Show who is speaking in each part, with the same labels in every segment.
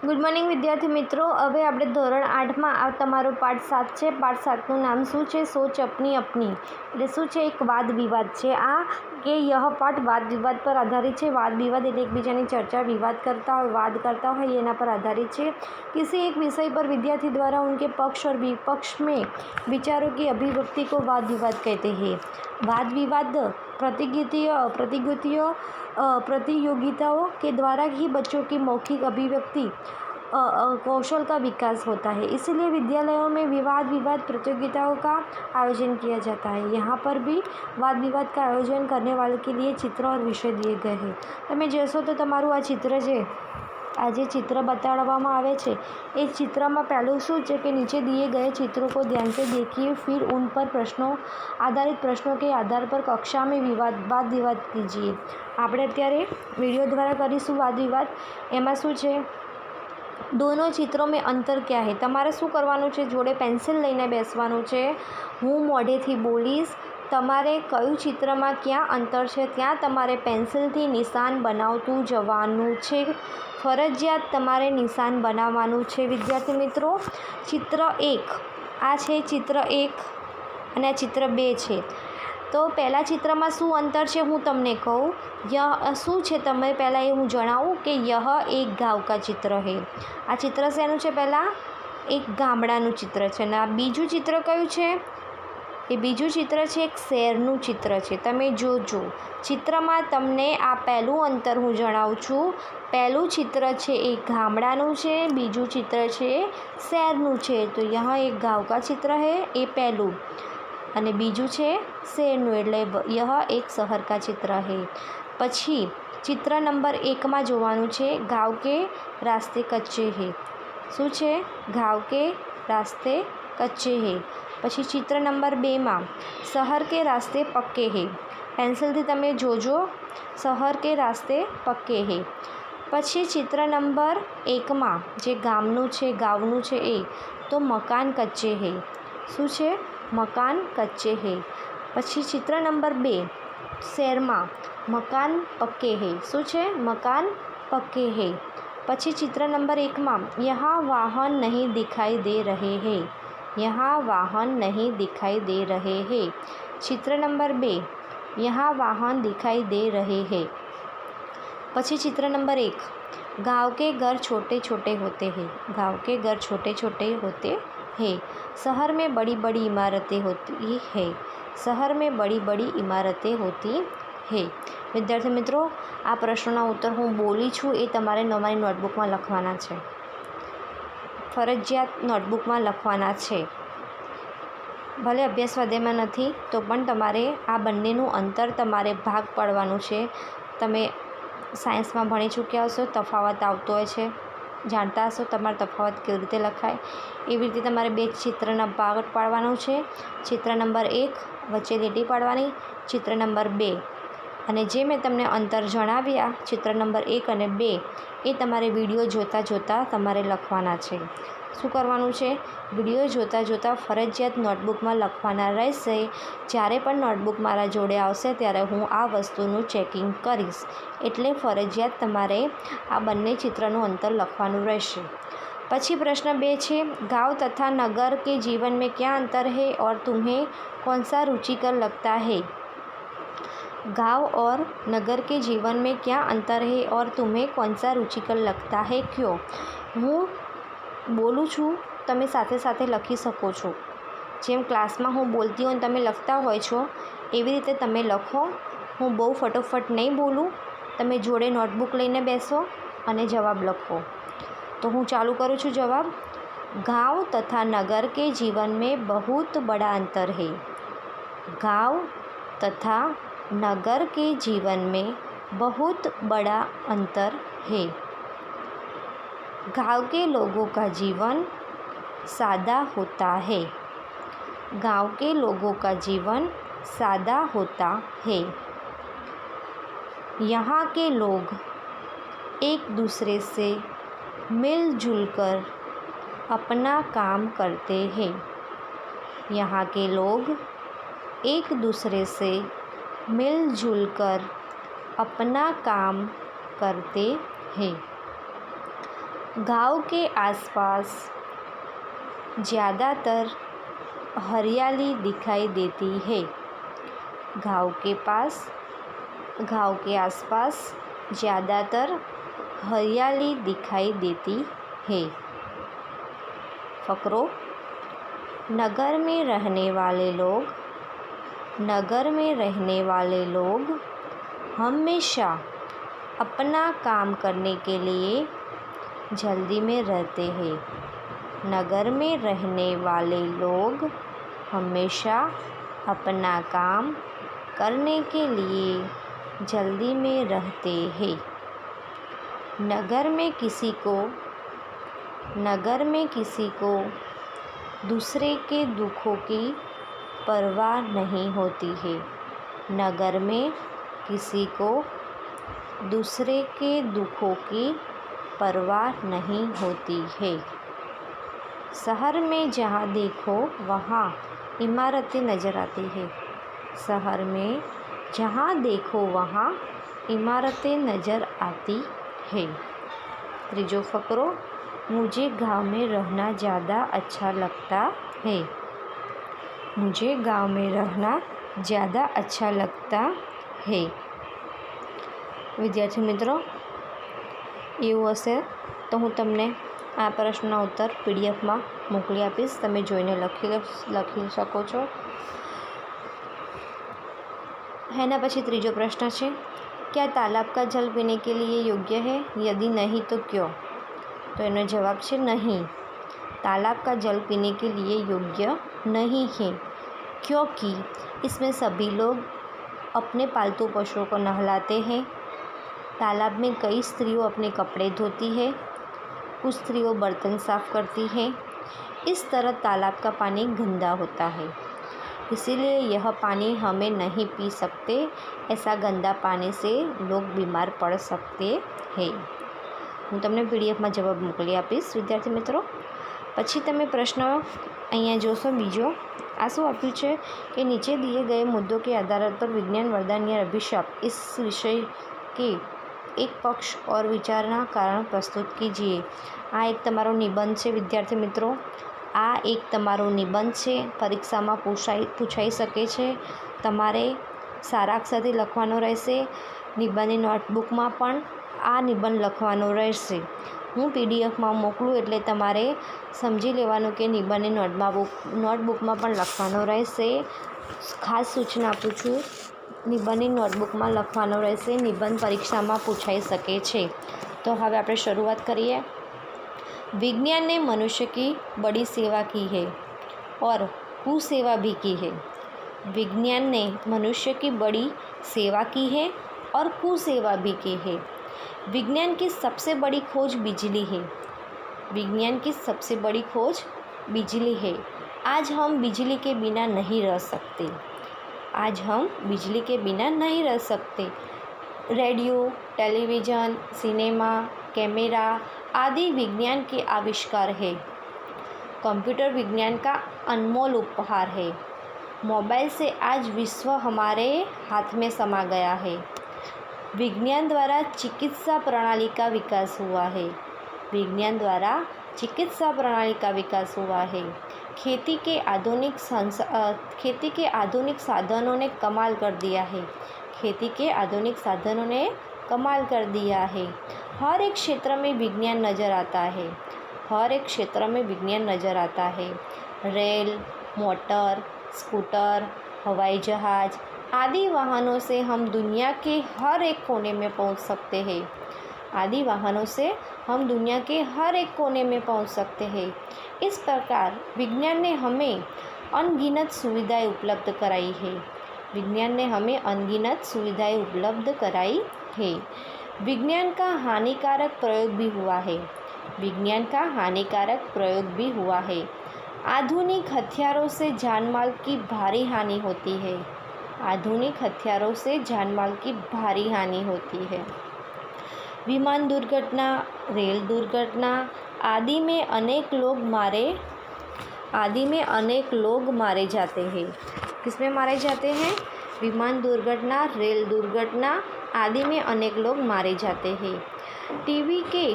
Speaker 1: Good morning વિદ્યાર્થી મિત્રો। હવે આપણે ધોરણ 8માં આ તમારો પાઠ 7 છે। પાઠ 7નું નામ શું છે? સોચ अपनी अपनी। એટલે શું છે? એક વાદ વિવાદ છે આ કે यह પાઠ વાદ વિવાદ પર આધારિત છે। વાદ વિવાદ એટલે એકબીજાની ચર્चा વિવાદ करता હોય वाद करता હોય એના पर आधारित है। किसी एक विषय पर विद्यार्थी द्वारा उनके पक्ष और विपक्ष में विचारों की अभिव्यक्ति को वाद विवाद कहते हैं। वाद विवाद प्रतियोगिताओं के द्वारा ही बच्चों की मौखिक अभिव्यक्ति कौशल का विकास होता है। इसलिए विद्यालयों में विवाद प्रतियोगिताओं का आयोजन किया जाता है। यहाँ पर भी वाद विवाद का आयोजन करने वाले के लिए चित्र और विषय दिए गए हैं। તમે જોશો તો તમારું આ ચિત્ર છે, આ જે चित्र बताड़वामां आवे छे ए चित्र में पहलू शू है कि नीचे दिए गए चित्रों को ध्यान से देखिए, फिर उन पर आधारित प्रश्नों के आधार पर कक्षा में वाद विवाद कीजिए। આપણે અત્યારે વિડીયો દ્વારા કરીશું વાદ વિવાદ। એમાં શું છે, दोनों चित्रों में अंतर क्या है? તમારે શું કરવાનું છે? જોડે પેન્સિલ લઈને બેસવાનું છે। હું મોઢેથી બોલીશ, તમારે કયું ચિત્રમાં ક્યાં અંતર છે ત્યાં તમારે પેન્સિલથી નિશાન બનાવતું જવાનું છે। ફરજિયાત તમારે નિશાન બનાવવાનું છે વિદ્યાર્થી મિત્રો। ચિત્ર 1 આ છે, चित्र 1 અને આ चित्र 2 છે। तो पहला चित्र में शू अंतर है हूँ तमने कहूँ। यह शू है तमे पहला ये हूँ जणावूँ कि यह एक गाँव का चित्र है। आ चित्र शेनु है? पहला एक गामडानु चित्र है ने आ बीजू चित्र कयुं छे? ए बीजू चित्र है एक शहेरनु चित्र है। तमे जोजो चित्र में तमने आ पहलू अंतर हूँ जणावुं छूँ। पहलू चित्र है एक गामडानु है, बीजू चित्र है शहेरनु है। तो यहाँ एक गाँव का चित्र है ए पहलू, અને બીજું છે શહેરનું એટલે यह एक शहर का चित्र है। પછી चित्र नंबर 1 में જોવાનું છે गाँव के रास्ते कच्चे हैं। શું છે? गाँव के रास्ते कच्चे हैं। પછી चित्र नंबर 2 में शहर के रास्ते पक्के हैं। पेन्सिलથી તમે જોજો, शहर के रास्ते पक्के हैं। પછી चित्र नंबर 1 में જે ગામનું છે એ તો मकान कच्चे हैं। શું છે? मकान कच्चे हैं। પછી चित्र नंबर 2 शहर में मकान पक्के हैं। शू है? मकान पक्के हैं। પછી चित्र नंबर 1 में यहाँ वाहन नहीं दिखाई दे रहे हैं। यहाँ वाहन नहीं दिखाई दे रहे हैं। चित्र नंबर 2 यहाँ वाहन दिखाई दे रहे हैं। પછી चित्र नंबर 1 गाँव के घर छोटे छोटे होते हैं। गाँव के घर छोटे छोटे होते हैं। शहर में बड़ी बड़ी इमारतें होती है। शहर में बड़ी बड़ी इमारतें होती है। विद्यार्थी मित्रों, आ प्रश्नों उत्तर हूँ बोली छूँ ए तमारे તમારી नोटबुक में लखवाना है। फरजियात नोटबुक में लखवाना है। भले अभ्यास स्वाध्यायमां नहीं तो पण तमारे आ बंनेनुं अंतर तमारे भाग पाडवानुं छे। तमे सायन्स में भणी चूक्या हशो, तफावत आवतो होय छे, जाणता हशो तमारे तफावत केवी रीते लखाय। एवी रीते तमारे बे चित्रना भाग पाडवानुं छे। चित्र नंबर 1 वच्चे લીટી पाडवानी, चित्र नंबर 2 અને જે મેં તમને અંતર જણાવ્યા चित्र नंबर 1 અને 2 એ તમારે વિડીયો જોતા જોતા તમારે લખવાના છે। શું કરવાનું છે? વિડીયો જોતા જોતા ફરજિયાત નોટબુકમાં લખવાના રહેશે। જ્યારે પણ નોટબુક મારા જોડે આવશે ત્યારે હું આ વસ્તુનું ચેકિંગ કરીશ, એટલે ફરજિયાત તમારે આ બંને चित्रનું અંતર લખવાનું રહેશે। પછી प्रश्न 2 છે, गाँव तथा नगर के जीवन में क्या अंतर है और तुम्हें कौन सा रुचिकर लगता है? गाँव और नगर के जीवन में क्या अंतर है और तुम्हें कौन सा रुचिकर लगता है? क्यों? હું બોલું છું, તમે સાથે સાથે લખી શકો છો। જેમ ક્લાસમાં હું બોલતી હોય તમે લખતા હોય છો એવી રીતે તમે લખો। હું બહુ ફટોફટ નહીં બોલું, તમે જોડે નોટબુક લઈને બેસો અને જવાબ લખો। तो हूँ चालू करूँ छूँ जवाब। गाँव तथा नगर के जीवन में बहुत बड़ा अंतर है। गाँव तथा नगर के जीवन में बहुत बड़ा अंतर है। गाँव के लोगों का जीवन सादा होता है। गाँव के लोगों का जीवन सादा होता है। यहाँ के लोग एक दूसरे से मिलजुल कर अपना काम करते हैं। यहाँ के लोग एक दूसरे से मिलजुल कर अपना काम करते हैं। गांव के आसपास ज़्यादातर हरियाली दिखाई देती है। गांव के आसपास ज़्यादातर हरियाली दिखाई देती है। फकरो, नगर में रहने वाले लोग हमेशा अपना काम करने के लिए जल्दी में रहते हैं। नगर में रहने वाले लोग हमेशा अपना काम करने के लिए जल्दी में रहते हैं। नगर में किसी को दूसरे के दुखों की परवाह नहीं होती है। नगर में किसी को दूसरे के दुखों की परवाह नहीं होती है। शहर में जहाँ देखो वहाँ इमारतें नज़र आती है। शहर में जहाँ देखो वहाँ इमारतें नज़र आती है। त्रीजो फकरो, मुझे गांव में रहना ज़्यादा अच्छा लगता है। मुझे गांव में रहना ज़्यादा अच्छा लगता है। विद्यार्थी मित्रों, એવું હશે તો હું તમને આ પ્રશ્નના ઉત્તર પીડીએફમાં મોકલી આપીશ, તમે જોઈને લખી શકો છો। એના પછી ત્રીજો પ્રશ્ન છે, क्या तालाब का जल पीने के लिए योग्य है? यदि नहीं तो क्यों? तो एनो जवाब है नहीं। तालाब का जल पीने के लिए योग्य नहीं है क्योंकि इसमें सभी लोग अपने पालतू पशुओं को नहलाते हैं। तालाब में कई स्त्रियों अपने कपड़े धोती है, कुछ स्त्रियों बर्तन साफ़ करती हैं। इस तरह तालाब का पानी गंदा होता है, इसीलिए यह पानी हमें नहीं पी सकते। ऐसा गंदा पानी से लोग बीमार पड़ सकते हैं। હું તમને પીડીએફમાં જવાબ મોકલી આપીશ વિદ્યાર્થી મિત્રો। પછી તમે પ્રશ્ન અહીંયા જોશો બીજો, આ શું આપ્યું છે કે નીચે दिए गए मुद्दों के आधार पर विज्ञान वरदान या अभिशाप इस विषय के एक पक्ष और विचारना कारण प्रस्तुत कीजिए। આ એક તમારો નિબંધ છે વિદ્યાર્થી મિત્રો। આ એક તમારો નિબંધ છે, પરીક્ષામાં પૂછાઈ શકે છે। તમારે સારા અક્ષરથી લખવાનો રહેશે। નિબંધની નોટબુકમાં પણ આ નિબંધ લખવાનો રહેશે। હું પીડીએફમાં મોકલું એટલે તમારે સમજી લેવાનું કે નિબંધની નોટબુકમાં પણ લખવાનો રહેશે। ખાસ સૂચના આપું છું, નિબંધની નોટબુકમાં લખવાનો રહેશે। નિબંધ પરીક્ષામાં પૂછાઈ શકે છે। તો હવે આપણે શરૂઆત કરીએ। विज्ञान ने मनुष्य की बड़ी सेवा की है और कुसेवा भी की है। विज्ञान ने मनुष्य की बड़ी सेवा की है और कुसेवा भी की है। विज्ञान की सबसे बड़ी खोज बिजली है। विज्ञान की सबसे बड़ी खोज बिजली है। आज हम बिजली के बिना नहीं रह सकते। आज हम बिजली के बिना नहीं रह सकते। रेडियो, टेलीविज़न, सिनेमा, कैमरा आदि विज्ञान के आविष्कार है। कंप्यूटर विज्ञान का अनमोल उपहार है। मोबाइल से आज विश्व हमारे हाथ में समा गया है। विज्ञान द्वारा चिकित्सा प्रणाली का विकास हुआ है। विज्ञान द्वारा चिकित्सा प्रणाली का विकास हुआ है। खेती के आधुनिक साधनों ने कमाल कर दिया है। खेती के आधुनिक साधनों ने कमाल कर दिया है। हर एक क्षेत्र में विज्ञान नज़र आता है। हर एक क्षेत्र में विज्ञान नज़र आता है। रेल, मोटर, स्कूटर, हवाई जहाज़ आदि वाहनों से हम दुनिया के हर एक कोने में पहुंच सकते हैं। आदि वाहनों से हम दुनिया के हर एक कोने में पहुंच सकते हैं। इस प्रकार विज्ञान ने हमें अनगिनत सुविधाएं उपलब्ध कराई है। विज्ञान ने हमें अनगिनत सुविधाएं उपलब्ध कराई है। विज्ञान का हानिकारक प्रयोग भी हुआ है। विज्ञान का हानिकारक प्रयोग भी हुआ है। आधुनिक हथियारों से जानमाल की भारी हानि होती है। आधुनिक हथियारों से जानमाल की भारी हानि होती है। विमान दुर्घटना, रेल दुर्घटना आदि में अनेक लोग मारे जाते हैं। किसमें मारे जाते हैं? विमान दुर्घटना, रेल दुर्घटना आदि में अनेक लोग मारे जाते हैं। टीवी के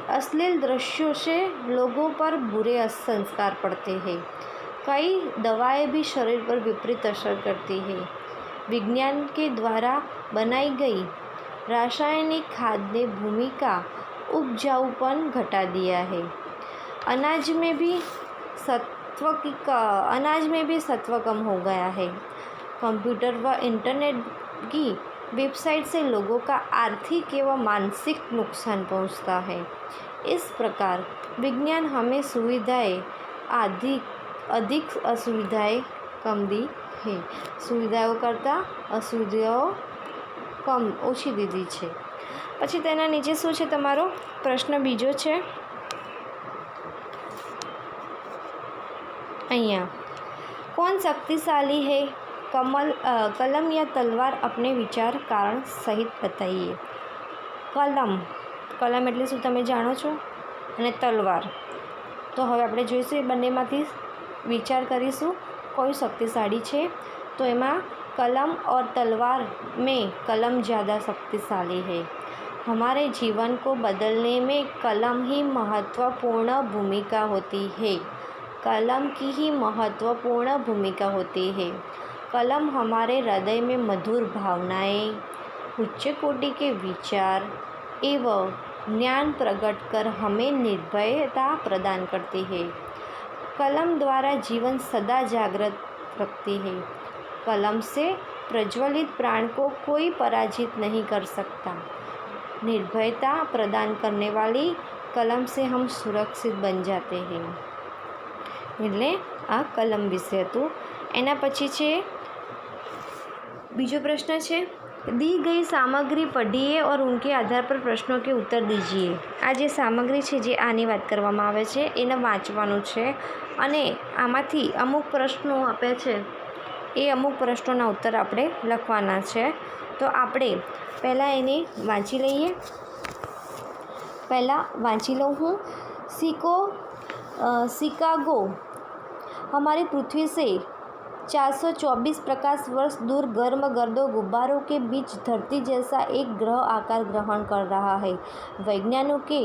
Speaker 1: अश्लील दृश्यों से लोगों पर बुरे संस्कार पड़ते हैं। कई दवाएं भी शरीर पर विपरीत असर करती है। विज्ञान के द्वारा बनाई गई रासायनिक खाद ने भूमि का उपजाऊपन घटा दिया है। अनाज में भी सत्व कम हो गया है। कंप्यूटर व इंटरनेट की वेबसाइट से लोगों का आर्थिक एवं मानसिक नुकसान पहुंचता है। इस प्रकार विज्ञान हमें सुविधाएं अधिक असुविधाएं कम दी है। सुविधाओं करતાં असुविधाओं कम ओછી દીધી છે। પછી તેના નીચે શું છે તમારો પ્રશ્ન બીજો છે અહીંયા, कौन शक्तिशाली है, कलम या तलवार, अपने विचार कारण सहित बताइए। कलम એટલે શું તમે જાણો છો, અને તલવાર। તો હવે આપણે જોઈશું એ બંનેમાંથી विचार करीશું कोई शक्तिशाली है। तो एमां कलम और तलवार में कलम ज़्यादा शक्तिशाली है। हमारे जीवन को बदलने में कलम ही महत्वपूर्ण भूमिका होती है। कलम की ही महत्वपूर्ण भूमिका होती है। कलम हमारे हृदय में मधुर भावनाएं, उच्च कोटि के विचार एवं ज्ञान प्रकट कर हमें निर्भयता प्रदान करती है। कलम द्वारा जीवन सदा जागृत रखती है। कलम से प्रज्वलित प्राण को कोई पराजित नहीं कर सकता। निर्भयता प्रदान करने वाली कलम से हम सुरक्षित बन जाते हैं। એટલે આ કલમ વિશે હતું। એના પછી છે બીજો પ્રશ્ન છે, दी गई सामग्री पढ़िए और उनके आधार पर प्रश्नों के उत्तर दीजिए। आ जे सामग्री है जे आनी बात करवामां आवे छे एने वांचवानुं छे अने आमांथी अमुक प्रश्नों आपे छे ए अमुक प्रश्नोना उत्तर आपणे लखवाना छे। तो आपणे पहला एने वांची लईए। पहला वांची लऊं हूँ। शिकागो हमारी पृथ्वी से 424 प्रकाश वर्ष दूर गर्म गर्दों गुब्बारों के बीच धरती जैसा एक ग्रह आकार ग्रहण कर रहा है। वैज्ञानिकों के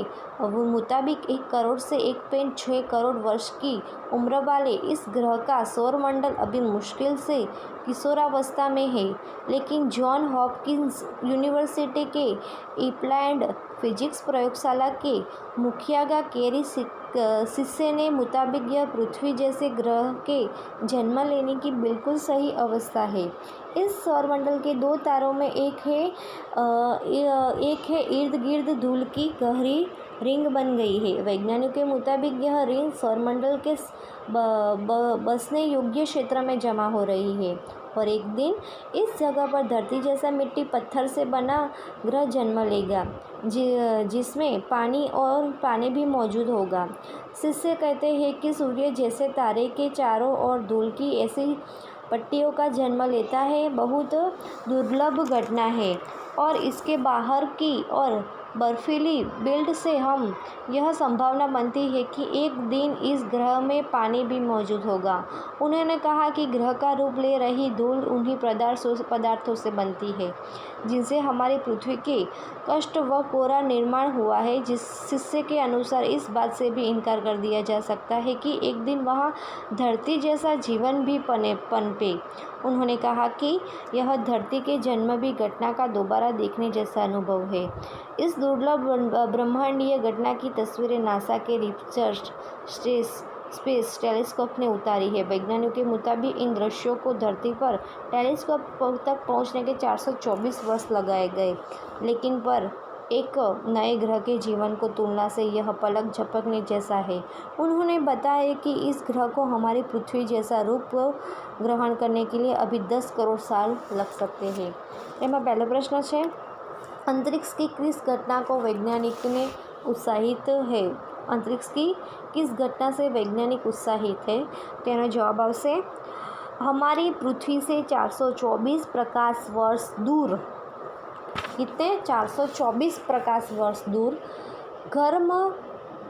Speaker 1: मुताबिक 1 करोड़ से 1.6 करोड़ वर्ष की उम्र वाले इस ग्रह का सौरमंडल अभी मुश्किल से किशोरावस्था में है, लेकिन जॉन हॉपकिंस यूनिवर्सिटी के अप्लाइड फिजिक्स प्रयोगशाला के मुखिया केरी शिष्य ने मुताबिक यह पृथ्वी जैसे ग्रह के जन्म लेने की बिल्कुल सही अवस्था है। इस सौरमंडल के 2 तारों में एक है इर्द गिर्द धूल की गहरी रिंग बन गई है। वैज्ञानिकों के मुताबिक यह रिंग सौरमंडल के बसने योग्य क्षेत्र में जमा हो रही है और एक दिन इस जगह पर धरती जैसा मिट्टी पत्थर से बना ग्रह जन्म लेगा, जिसमें पानी भी मौजूद होगा। शिष्य कहते हैं कि सूर्य जैसे तारे के चारों ओर धूल की ऐसी पट्टियों का जन्म लेता है बहुत दुर्लभ घटना है और इसके बाहर की और बर्फीली बिल्ड से हम यह संभावना बनती है कि एक दिन इस ग्रह में पानी भी मौजूद होगा। उन्होंने कहा कि ग्रह का रूप ले रही धूल उन्हीं पदार्थों से बनती है जिनसे हमारी पृथ्वी के कष्ट व कोरा निर्माण हुआ है। जिस शिष्य के अनुसार इस बात से भी इनकार कर दिया जा सकता है कि एक दिन वहाँ धरती जैसा जीवन भी पनपे। उन्होंने कहा कि यह धरती के जन्म भी घटना का दोबारा देखने जैसा अनुभव है। इस दुर्लभ ब्रह्मांडीय घटना की तस्वीरें नासा के रिसर्च स्पेस टेलीस्कोप ने उतारी है। वैज्ञानिकों के मुताबिक इन दृश्यों को धरती पर टेलीस्कोप तक पहुंचने के 424 वर्ष लगाए गए, लेकिन पर एक नए ग्रह के जीवन को तुलना से यह पलक झपकने जैसा है। उन्होंने बताया कि इस ग्रह को हमारी पृथ्वी जैसा रूप ग्रहण करने के लिए अभी 10 करोड़ साल लग सकते हैं। एમાં पहला प्रश्न है, अंतरिक्ष की किस घटना को वैज्ञानिक ने उत्साहित है? अंतरिक्ष की किस घटना से वैज्ञानिक उत्साहित है? तेनो जवाब आवशे हमारी पृथ्वी से 424 प्रकाश वर्ष दूर, कितने 424 प्रकाश वर्ष दूर गर्म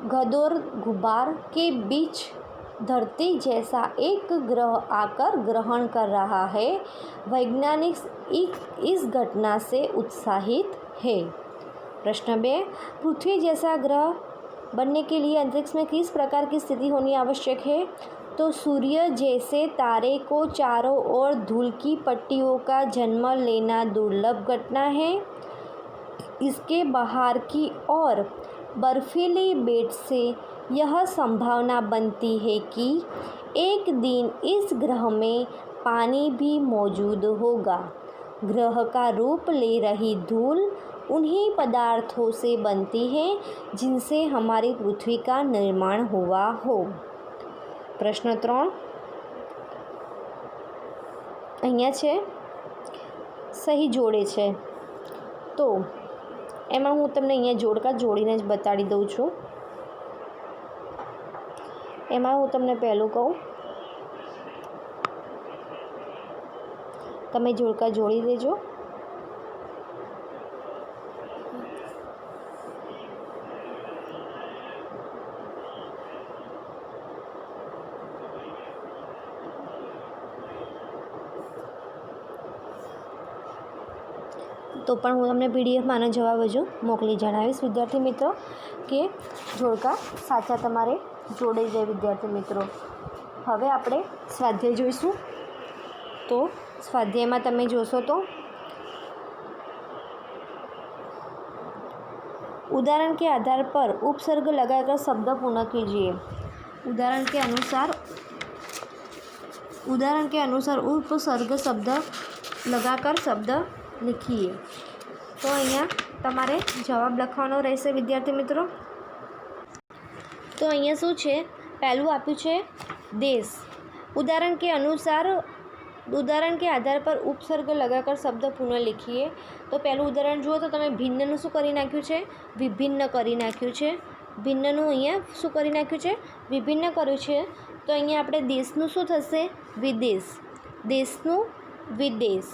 Speaker 1: गदोर गुब्बार के बीच धरती जैसा एक ग्रह आकर ग्रहण कर रहा है। वैज्ञानिक इस घटना से उत्साहित है। प्रश्न 2, पृथ्वी जैसा ग्रह बनने के लिए अंतरिक्ष में किस प्रकार की स्थिति होनी आवश्यक है? तो सूर्य जैसे तारे को चारों ओर धूल की पट्टियों का जन्म लेना दुर्लभ घटना है। इसके बाहर की ओर बर्फीली बेट से यह संभावना बनती है कि एक दिन इस ग्रह में पानी भी मौजूद होगा। ग्रह का रूप ले रही धूल उन्हीं पदार्थों से बनती है जिनसे हमारी पृथ्वी का निर्माण हुआ हो। प्रश्न 3 અહીંયા છે, સહી જોડે છે, તો એમાં હું તમને અહીંયા જોડકા જોડીને જ બતાડી દઉં છું। એમાં હું તમને પહેલું કહું, તમે જોડકા જોડી દેજો। તો પણ હું તમને પીડીએફમાંનો જવાબ હજુ મોકલી જણાવીશ વિદ્યાર્થી મિત્રો કે જોડકા સાચા તમારે જોડે જાય વિદ્યાર્થી મિત્રો। હવે આપણે સ્વાધ્યાય જોઈશું। તો સ્વાધ્યાયમાં તમે જોશો તો उदाहरण के आधार पर उपसर्ग लगाकर शब्द पूर्ण कीजिए। उदाहरण के अनुसार उपसर्ग शब्द लगाकर शब्द लिखिए। तो अहींया तमारे जवाब लखवानो रहेशे विद्यार्थी मित्रों। तो अहींया शुं छे, पहलू आप्युं छे देश। उदाहरण के आधार पर उपसर्ग लगाकर शब्द पुनः लिखिए। तो पहलू उदाहरण जुओ तो तमे भिन्ननु शुं करी नाख्युं छे, विभिन्न करी नाख्युं छे। भिन्ननु अहींया शुं करी नाख्युं छे, विभिन्न कर्युं छे। तो अहींया आपणे देशनुं शुं थशे, विदेश। देशनुं विदेश।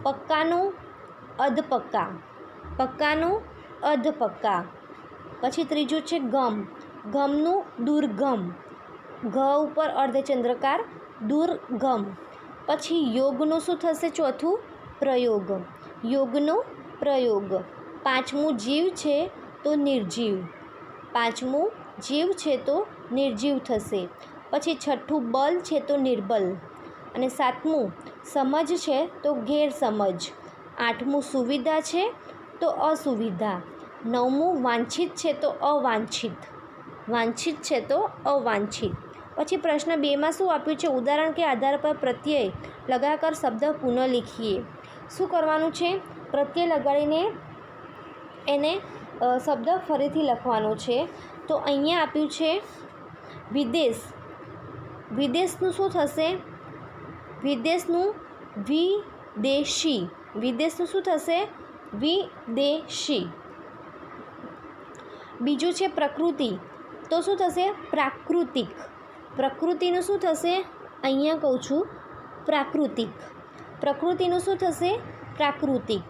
Speaker 1: पक्कानुं अधपक्का, पक्कानुं अधपक्का। पछी त्रीजुं छे गम, गमनुं दुर्गम। घ उपर अर्धचंद्रकार, दुर्गम। पछी योगनुं शुं थशे, चौथुं प्रयोग, योगनो प्रयोग। पांचमું जीव छे तो निर्जीव, पांचमું जीव छे तो निर्जीव थशे। पछी छठ्ठું बल छे तो निर्बल अने सातमुं समझ छे तो गैरसमझ। आठमुं सुविधा छे तो असुविधा। नवमुं वांछित छे तो अवांछित, वांछित छे तो अवांछित। पछी प्रश्न 2 में शुं आप्युं छे, उदाहरण के आधार पर प्रत्यय लगाकर शब्द पुनः लिखिए। शुं करवानुं छे, प्रत्यय लगाड़ीने एने शब्द फरीथी लखवानो छे। तो अहींया आप्युं छे विदेश। विदेशनुं शुं थशे, विदेशनुं विदेशी। विदेशनुं शुं थशे, विदेशी। बीजुं छे प्रकृति, तो शुं थशे, प्राकृतिक। प्रकृतिनुं शुं थशे, अहींया कहूं छुं प्राकृतिक। प्रकृतिनुं शुं थशे, प्राकृतिक।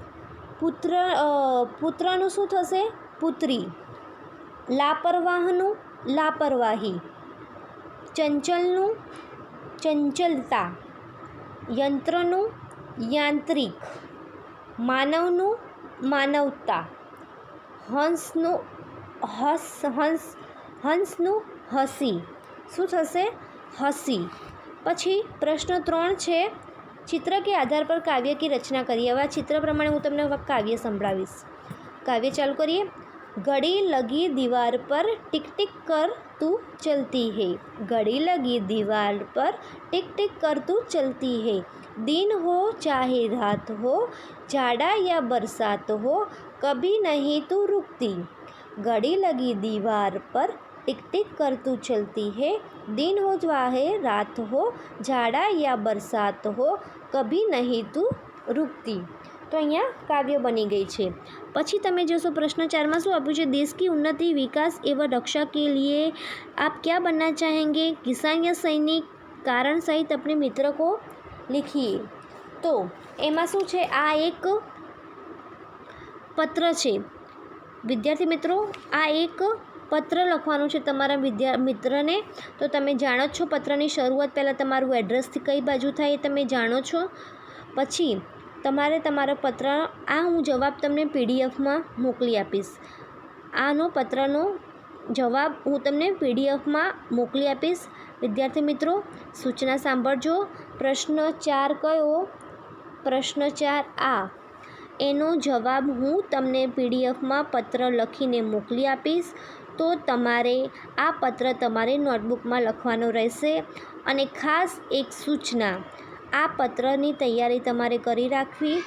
Speaker 1: पुत्रनुं शुं थशे, पुत्री। लापरवाहनुं लापरवाही। चंचलनुं चंचलता। यंत्रनुं यांत्रिक। मानवनुं मानवता। हंसनुं हंसनुं हसी। शुं थशे, हसी। पछी प्रश्न 3 छे, चित्र के आधार पर काव्य की रचना करिए। हवे चित्र प्रमाणे हूँ तमने काव्य संभळावीश। काव्य चालू करिए। घड़ी लगी दीवार पर टिक टिक कर तू चलती है। घड़ी लगी दीवार पर टिक टिक कर तू चलती है। दिन हो चाहे रात हो, जाड़ा या बरसात हो, कभी नहीं तू रुकती। घड़ी लगी दीवार पर टिक टिक कर तू चलती है। दिन हो चाहे रात हो, जाड़ा या बरसात हो, कभी नहीं तू रुकती। तो अहींया काव्य बनी गई है। पछी तमे जोशो प्रश्न 4 में शुं आप्युं छे, देश की उन्नति विकास एवं रक्षा के लिए आप क्या बनना चाहेंगे? किसान या सैनिक? कारण सहित अपने मित्र को लिखिए। तो एमां शुं छे, आ एक पत्र छे विद्यार्थी मित्रों। आ एक पत्र लखवानुं छे तमारा मित्रने। तो तमे जाणो छो पत्रनी शरूआत पहला तमारुं एड्रेसथी कई बाजू थाय ए तमे जाणो छो। पछी તમારે તમારો પત્ર હું જવાબ તમને પીડીએફમાં મોકલી આપીશ. આનો પત્રનો જવાબ હું તમને પીડીએફમાં મોકલી આપીશ. વિદ્યાર્થી મિત્રો, સૂચના સાંભળજો. પ્રશ્ન 4 કયો? પ્રશ્ન 4 એનો જવાબ હું તમને પીડીએફમાં પત્ર લખીને મોકલી આપીશ. તો તમારે આ પત્ર તમારી નોટબુકમાં લખવાનો રહેશે. અને ખાસ એક સૂચના, આ પત્રની તૈયારી તમારે કરી રાખવી,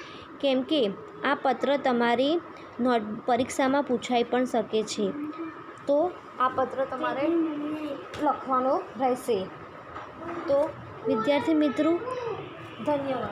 Speaker 1: કેમ કે આ પત્ર તમારી પરીક્ષામાં પૂછાઈ પણ શકે છે. તો આ પત્ર તમારે લખવાનો રહેશે. તો વિદ્યાર્થી મિત્રો, ધન્યવાદ.